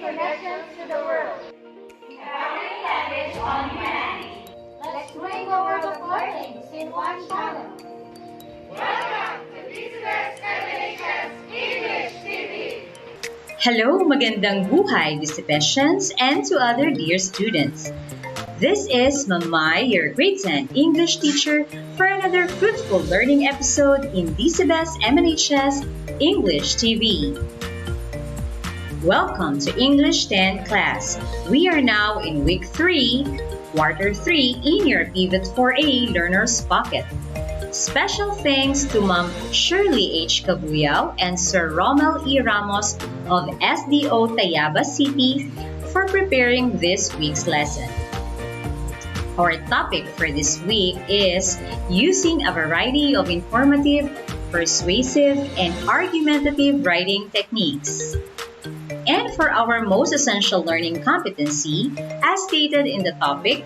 connections to the world. Empowering language on humanity. Let's bring the world of learning in one channel. Welcome to Visitor's Emanations English TV. Hello, magandang buhay, Visipetians, and to other dear students. This is Mamay, your grade 10 English teacher, for another fruitful learning episode in DCBES MNHS English TV. Welcome to English 10 class. We are now in Week 3, Quarter 3 in your Pivot 4A Learner's Pocket. Special thanks to Ma'am Shirley H. Cabuyao and Sir Romel E. Ramos of SDO Tayabas City for preparing this week's lesson. Our topic for this week is using a variety of informative, persuasive, and argumentative writing techniques. And for our most essential learning competency, as stated in the topic,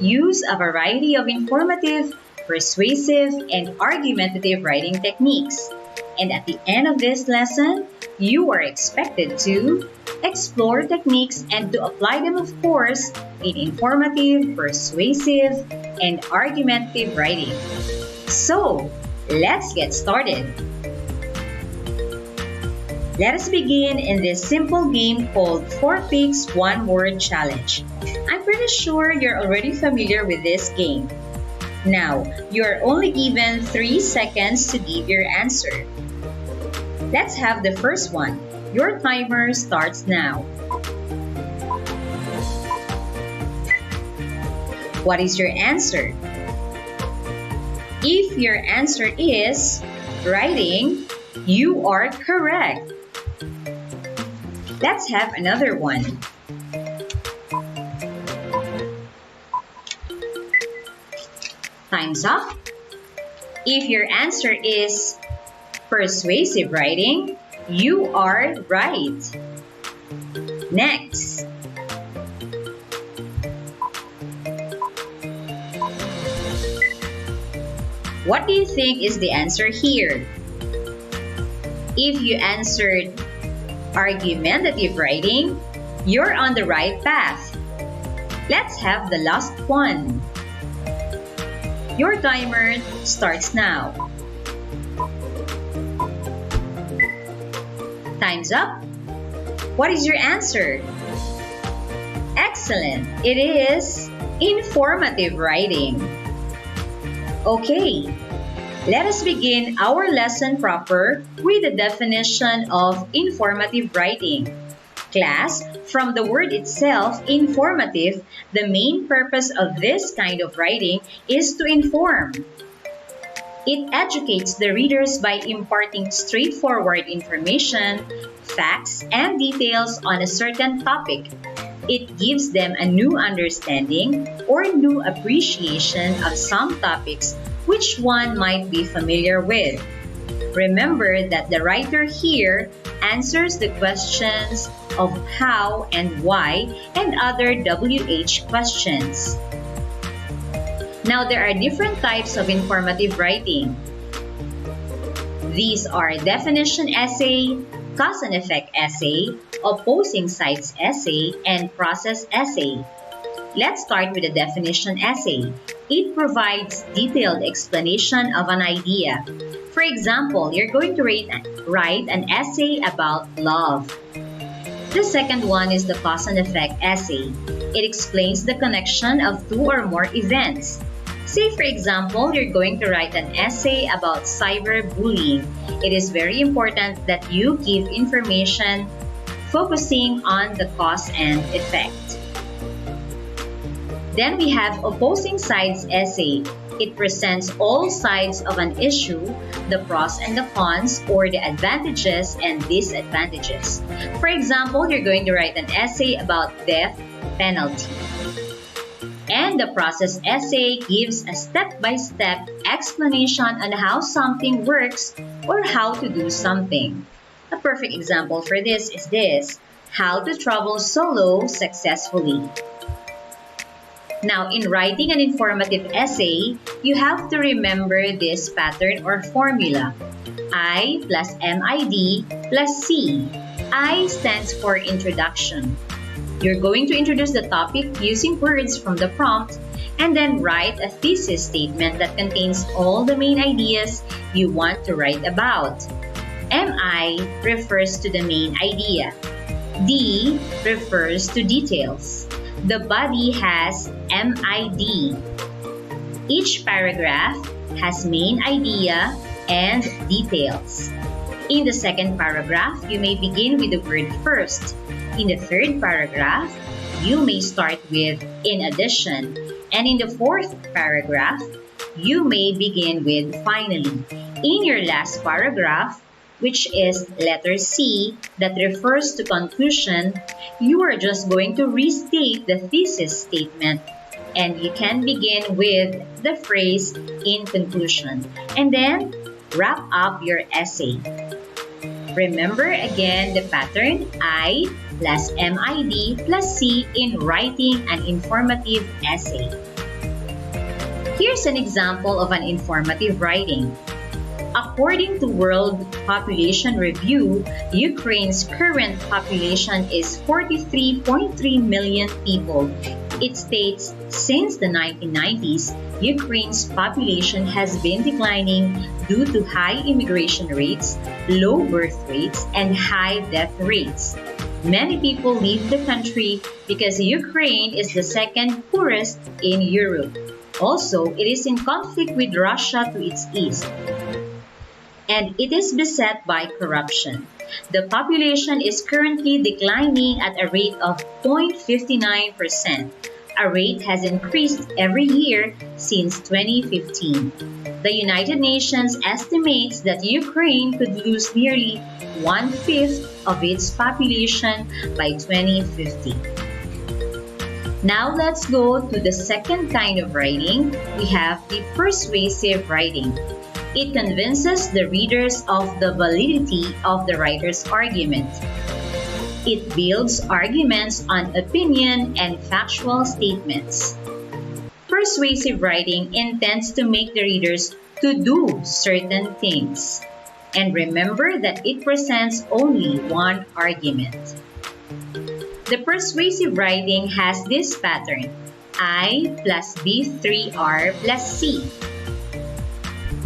use a variety of informative, persuasive, and argumentative writing techniques. And at the end of this lesson, you are expected to explore techniques and to apply them, of course, in informative, persuasive, and argumentative writing. So, let's get started. Let us begin in this simple game called 4 Pics 1 Word Challenge. I'm pretty sure you're already familiar with this game. Now, you are only given 3 seconds to give your answer. Let's have the first one. Your timer starts now. What is your answer? If your answer is writing, you are correct. Let's have another one. Time's up. If your answer is persuasive writing, you are right. Next. What do you think is the answer here? If you answered argumentative writing, you're on the right path. Let's have the last one. Your timer starts now. Time's up. What is your answer? Excellent. It is informative writing. Okay. Let us begin our lesson proper with the definition of informative writing. Class, from the word itself, informative, the main purpose of this kind of writing is to inform. It educates the readers by imparting straightforward information, facts, and details on a certain topic. It gives them a new understanding or new appreciation of some topics which one might be familiar with. Remember that the writer here answers the questions of how and why and other WH questions. Now, there are different types of informative writing. These are definition essay, cause and effect essay, opposing sides essay, and process essay. Let's start with the definition essay. It provides detailed explanation of an idea. For example, you're going to write an essay about love. The second one is the cause and effect essay. It explains the connection of 2 or more events. Say, for example, you're going to write an essay about cyberbullying. It is very important that you give information focusing on the cause and effect. Then we have opposing sides essay. It presents all sides of an issue, the pros and the cons, or the advantages and disadvantages. For example, you're going to write an essay about death penalty. And the process essay gives a step-by-step explanation on how something works or how to do something. A perfect example for this is this: how to travel solo successfully. Now, in writing an informative essay, you have to remember this pattern or formula. I plus MID plus C. I stands for introduction. You're going to introduce the topic using words from the prompt and then write a thesis statement that contains all the main ideas you want to write about. MI refers to the main idea. D refers to details. The body has MID. Each paragraph has main idea and details. In the second paragraph, you may begin with the word first. In the third paragraph, you may start with in addition. And in the fourth paragraph, you may begin with finally. In your last paragraph, which is letter C that refers to conclusion, you are just going to restate the thesis statement and you can begin with the phrase in conclusion and then wrap up your essay. Remember again the pattern I plus MID plus C in writing an informative essay. Here's an example of an informative writing. According to World Population Review, Ukraine's current population is 43.3 million people. It states, since the 1990s, Ukraine's population has been declining due to high immigration rates, low birth rates, and high death rates. Many people leave the country because Ukraine is the second poorest in Europe. Also, it is in conflict with Russia to its east, and it is beset by corruption. The population is currently declining at a rate of 0.59%. A rate has increased every year since 2015. The United Nations estimates that Ukraine could lose nearly 1/5 of its population by 2050. Now let's go to the second kind of writing. We have the persuasive writing. It convinces the readers of the validity of the writer's argument. It builds arguments on opinion and factual statements. Persuasive writing intends to make the readers to do certain things. And remember that it presents only one argument. The persuasive writing has this pattern, I plus B3R plus C.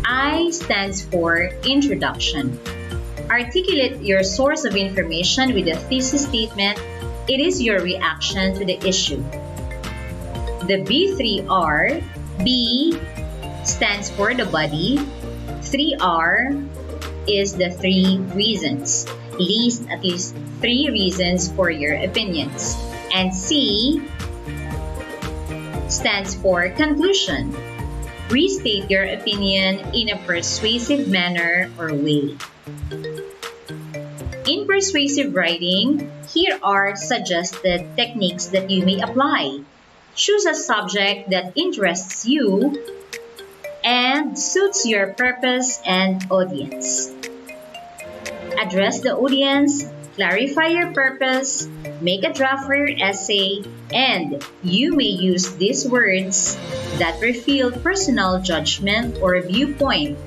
I stands for introduction. Articulate your source of information with a thesis statement. It is your reaction to the issue. The B3R, B stands for the body. 3R is the 3 reasons. List at least 3 reasons for your opinions. And C stands for conclusion. Restate your opinion in a persuasive manner or way. In persuasive writing, here are suggested techniques that you may apply. Choose a subject that interests you and suits your purpose and audience. Address the audience, clarify your purpose, make a draft for your essay, and you may use these words that reveal personal judgment or viewpoint.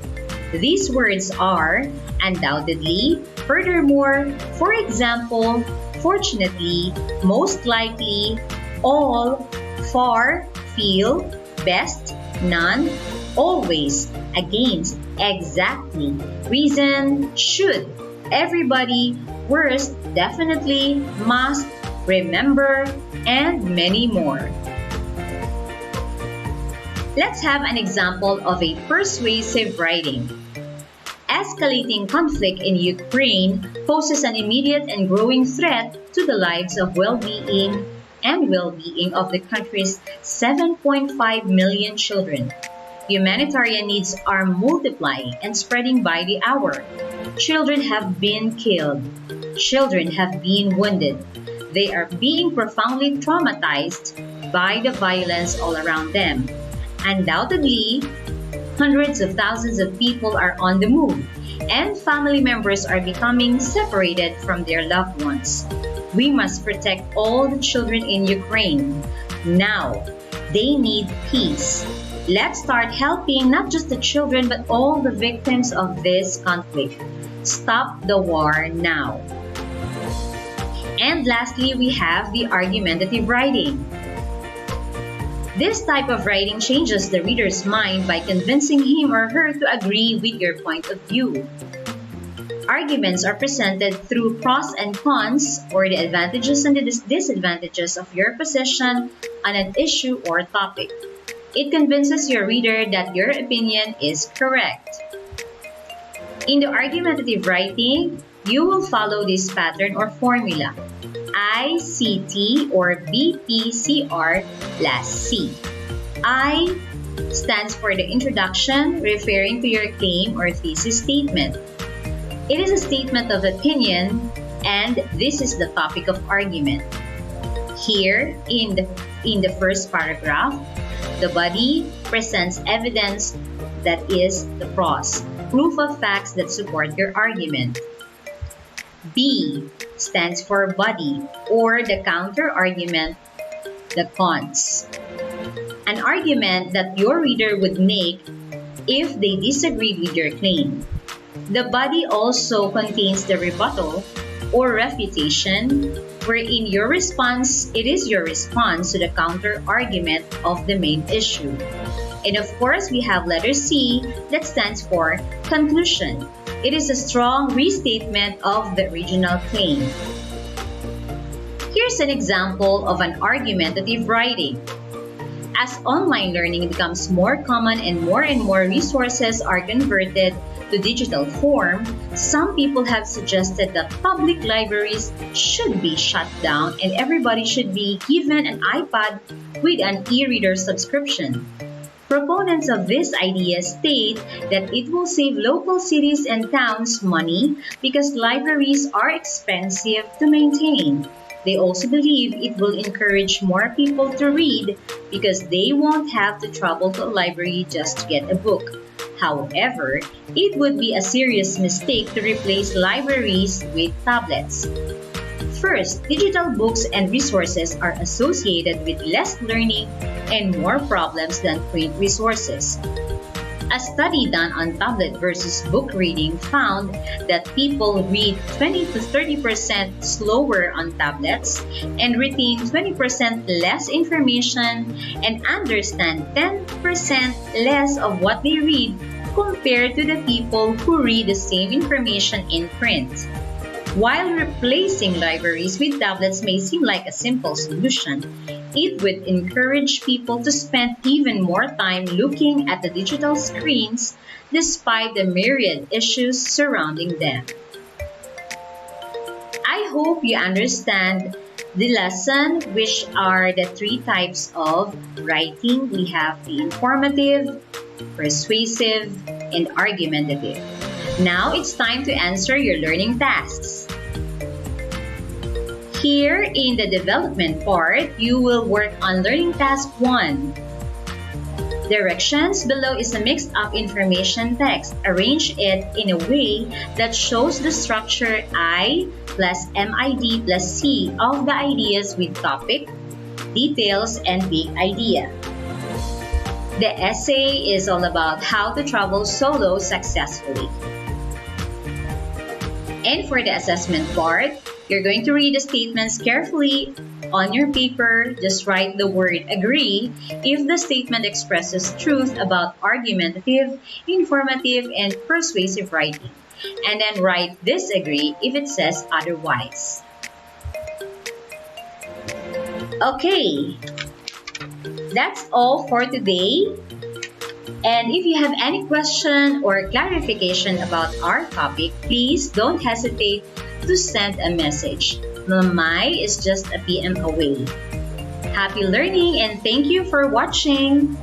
These words are undoubtedly, furthermore, for example, fortunately, most likely, all, for, feel, best, none, always, against, exactly, reason, should, everybody, worst, definitely, must, remember, and many more. Let's have an example of a persuasive writing. Escalating conflict in Ukraine poses an immediate and growing threat to the lives of well-being of the country's 7.5 million children. Humanitarian needs are multiplying and spreading by the hour. Children have been killed. Children have been wounded. They are being profoundly traumatized by the violence all around them. Undoubtedly, hundreds of thousands of people are on the move, and family members are becoming separated from their loved ones. We must protect all the children in Ukraine. Now, They need peace. Let's start helping not just the children but all the victims of this conflict. Stop the war now. And lastly, we have the argumentative writing. This type of writing changes the reader's mind by convincing him or her to agree with your point of view. Arguments are presented through pros and cons, or the advantages and the disadvantages of your position on an issue or topic. It convinces your reader that your opinion is correct. In the argumentative writing, you will follow this pattern or formula: ICT or BPCR plus C. I stands for the introduction, referring to your claim or thesis statement. It is a statement of opinion, and this is the topic of argument. Here, in the first paragraph, the body presents evidence, that is the pros, proof of facts that support your argument. B stands for body, or the counter-argument, the cons. An argument that your reader would make if they disagreed with your claim. The body also contains the rebuttal or refutation, wherein it is your response to the counter-argument of the main issue. And of course, we have letter C that stands for conclusion. It is a strong restatement of the original claim. Here's an example of an argumentative writing. As online learning becomes more common and more resources are converted to digital form, some people have suggested that public libraries should be shut down and everybody should be given an iPad with an e-reader subscription. Proponents of this idea state that it will save local cities and towns money because libraries are expensive to maintain. They also believe it will encourage more people to read because they won't have to travel to a library just to get a book. However, it would be a serious mistake to replace libraries with tablets. First, digital books and resources are associated with less learning and more problems than print resources. A study done on tablet versus book reading found that people read 20 to 30% slower on tablets and retain 20% less information and understand 10% less of what they read compared to the people who read the same information in print. While replacing libraries with tablets may seem like a simple solution, it would encourage people to spend even more time looking at the digital screens despite the myriad issues surrounding them. I hope you understand the lesson, which are the three types of writing. We have the informative, persuasive, and argumentative. Now it's time to answer your learning tasks. Here in the development part, you will work on learning task 1. Directions below is a mixed up information text. Arrange it in a way that shows the structure I plus MID plus C of the ideas with topic, details, and big idea. The essay is all about how to travel solo successfully. And for the assessment part, you're going to read the statements carefully on your paper. Just write the word agree if the statement expresses truth about argumentative, informative, and persuasive writing. And then write disagree if it says otherwise. Okay, that's all for today. And if you have any question or clarification about our topic, please don't hesitate to send a message. Mamay is just a PM away. Happy learning and thank you for watching!